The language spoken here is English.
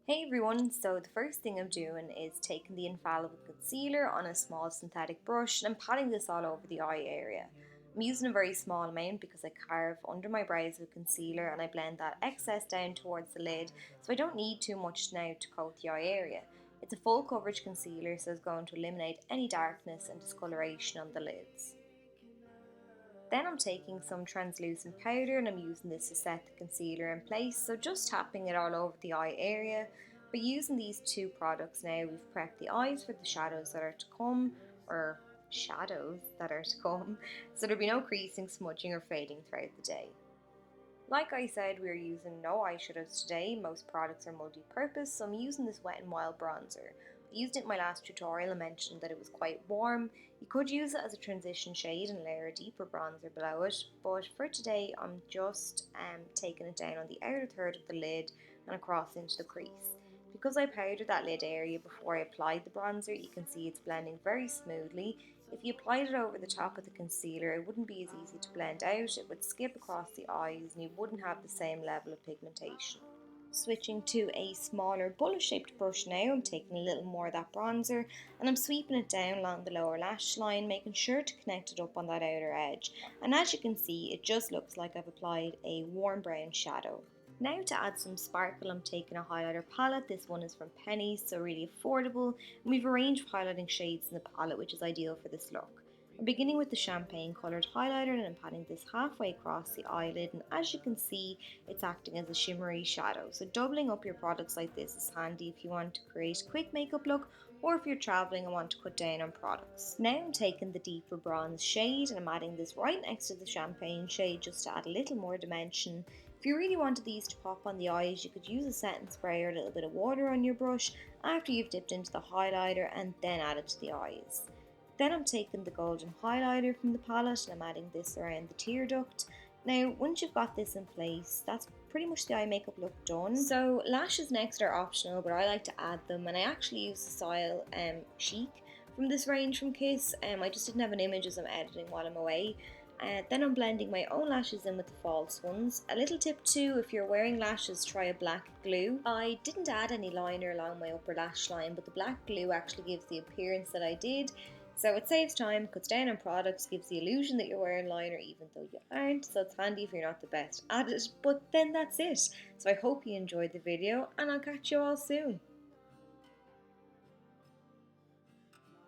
Hey everyone, so the first thing I'm doing is taking the Infallible concealer on a small synthetic brush and I'm patting this all over the eye area. I'm using a very small amount because I carve under my brows with concealer and I blend that excess down towards the lid, so I don't need too much now to coat the eye area. It's a full coverage concealer, so it's going to eliminate any darkness and discoloration on the lids. Then I'm taking some translucent powder and I'm using this to set the concealer in place, so just tapping it all over the eye area. By using these two products now, we've prepped the eyes for the shadows that are to come, or shadows that are to come, so there'll be no creasing, smudging or fading throughout the day. Like I said, we're using no eyeshadows today. Most products are multi-purpose, so I'm using this Wet n Wild bronzer. I used it in my last tutorial and mentioned that it was quite warm. You could use it as a transition shade and layer a deeper bronzer below it, but for today I'm just taking it down on the outer third of the lid and across into the crease. Because I powdered that lid area before I applied the bronzer, you can see it's blending very smoothly. If you applied it over the top of the concealer, it wouldn't be as easy to blend out, it would skip across the eyes and you wouldn't have the same level of pigmentation. Switching to a smaller bullet shaped brush now, I'm taking a little more of that bronzer and I'm sweeping it down along the lower lash line, making sure to connect it up on that outer edge. And as you can see, it just looks like I've applied a warm brown shadow. Now to add some sparkle, I'm taking a highlighter palette. This one is from Pennies, so really affordable. And we've a range of highlighting shades in the palette, which is ideal for this look. I'm beginning with the champagne coloured highlighter and I'm patting this halfway across the eyelid, and as you can see, it's acting as a shimmery shadow. So doubling up your products like this is handy if you want to create a quick makeup look or if you're travelling and want to cut down on products. Now I'm taking the deeper bronze shade and I'm adding this right next to the champagne shade just to add a little more dimension. If you really wanted these to pop on the eyes, you could use a setting spray or a little bit of water on your brush after you've dipped into the highlighter and then add it to the eyes. Then I'm taking the golden highlighter from the palette and I'm adding this around the tear duct. Now, once you've got this in place, that's pretty much the eye makeup look done. So lashes next are optional, but I like to add them, and I actually use the style Chic from this range from Kiss. I just didn't have an image as I'm editing while I'm away. Then I'm blending my own lashes in with the false ones. A little tip too, if you're wearing lashes, try a black glue. I didn't add any liner along my upper lash line, but the black glue actually gives the appearance that I did. So it saves time, cuts down on products, gives the illusion that you're wearing liner even though you aren't, so it's handy if you're not the best at it. But then that's it. So I hope you enjoyed the video and I'll catch you all soon.